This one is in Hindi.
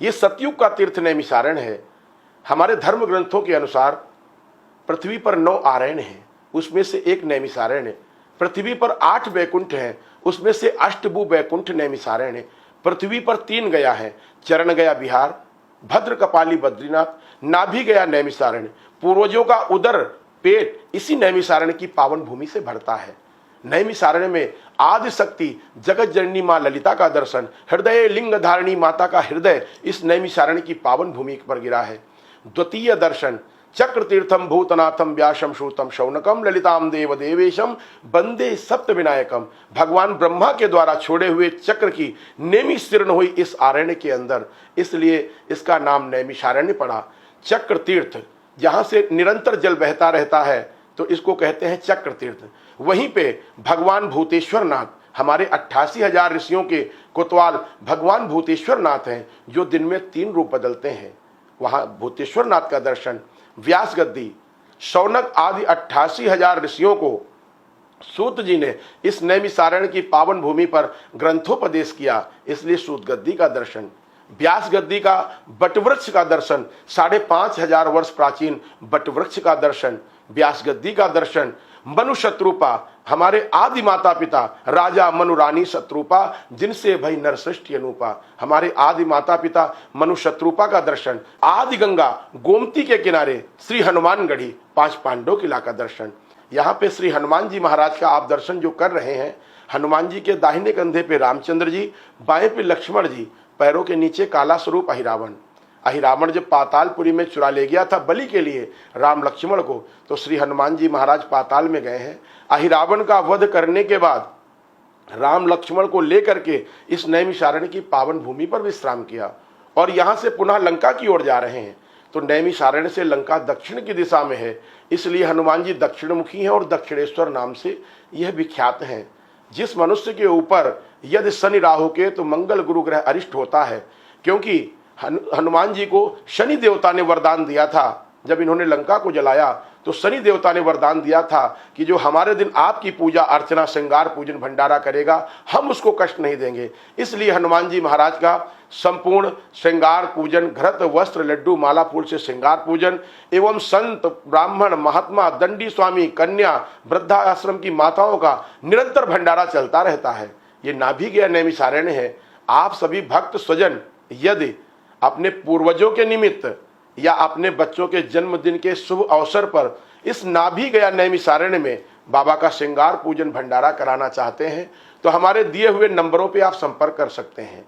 ये सतयुग का तीर्थ नैमिषारण्य है। हमारे धर्म ग्रंथों के अनुसार पृथ्वी पर 9 आरण्य हैं, उसमें से एक नैमिषारण्य। पृथ्वी पर 8 वैकुंठ हैं, उसमें से अष्टभु वैकुंठ नैमिषारण्य। पृथ्वी पर 3 गया है, चरण गया बिहार, भद्र कपाली बद्रीनाथ, नाभि गया नैमिषारण्य। पूर्वजों का उदर पेट इसी नैमिषारण्य की पावन भूमि से भरता है। नैमिषारण्य में आदि शक्ति जगत जननी मां ललिता का दर्शन, हृदय लिंग धारिणी माता का हृदय इस नैमिषारण्य की पावन भूमि पर गिरा है। द्वितीय दर्शन चक्र तीर्थम भूतनाथम व्यासम श्रुतम शौनकम ललिताम देव देवेशम वंदे सप्त विनायकम। भगवान ब्रह्मा के द्वारा छोड़े हुए चक्र की नेमिशीर्ण हुई इस आरण्य के अंदर, इसलिए इसका नाम नैमिषारण्य पड़ा। चक्र तीर्थ, जहां से निरंतर जल बहता रहता है, तो इसको कहते हैं चक्र तीर्थ। वहीं पे भगवान भूतेश्वर नाथ, हमारे 88,000 ऋषियों के कोतवाल भगवान भूतेश्वर नाथ हैं, जो दिन में 3 रूप बदलते हैं। वहां भूतेश्वर नाथ का दर्शन, व्यास गद्दी, शौनक आदि 88,000 ऋषियों को सूत जी ने इस नैमिषारण्य की पावन भूमि पर ग्रंथोपदेश किया, इसलिए सूत गद्दी का दर्शन। व्यास गद्दी का बटवृक्ष का दर्शन, 5,500 वर्ष प्राचीन बटवृक्ष का दर्शन, व्यास गद्दी का दर्शन। मनु शत्रुपा, हमारे आदि माता पिता राजा मनु रानी शत्रुपा, जिनसे भई नरश्रेष्ठ अनुपा, हमारे आदि माता पिता मनु शत्रुपा का दर्शन। आदि गंगा गोमती के किनारे श्री हनुमानगढ़ी 5 पांडव किला का दर्शन। यहाँ पे श्री हनुमान जी महाराज का आप दर्शन जो कर रहे हैं, हनुमान जी के दाहिने कंधे पे रामचंद्र जी, बाएं पे लक्ष्मण जी, पैरों के नीचे काला स्वरूप अहिरावण। अहिरावण जब पातालपुरी में चुरा ले गया था बलि के लिए राम लक्ष्मण को, तो श्री हनुमान जी महाराज पाताल में गए हैं। अहिरावण का वध करने के बाद राम लक्ष्मण को लेकर के इस नैमिषारण्य की पावन भूमि पर विश्राम किया और यहाँ से पुनः लंका की ओर जा रहे हैं। तो नैमिषारण्य से लंका दक्षिण की दिशा में है, इसलिए हनुमान जी दक्षिणमुखी हैं और दक्षिणेश्वर नाम से यह विख्यात हैं। जिस मनुष्य के ऊपर यदि शनि राहु के तो मंगल गुरु ग्रह अरिष्ट होता है, क्योंकि हनुमान जी को शनि देवता ने वरदान दिया था। जब इन्होंने लंका को जलाया तो शनि देवता ने वरदान दिया था कि जो हमारे दिन आपकी पूजा अर्चना श्रृंगार पूजन भंडारा करेगा, हम उसको कष्ट नहीं देंगे। इसलिए हनुमान जी महाराज का संपूर्ण श्रृंगार पूजन, घृत वस्त्र लड्डू माला फूल से श्रृंगार पूजन एवं संत ब्राह्मण महात्मा दंडी स्वामी कन्या वृद्धा आश्रम की माताओं का निरंतर भंडारा चलता रहता है। ये नाभि गया नैमिषारण्य है। आप सभी भक्त स्वजन यदि अपने पूर्वजों के निमित्त या अपने बच्चों के जन्मदिन के शुभ अवसर पर इस नाभि गया नैमिषारण्य में बाबा का श्रृंगार पूजन भंडारा कराना चाहते हैं, तो हमारे दिए हुए नंबरों पे आप संपर्क कर सकते हैं।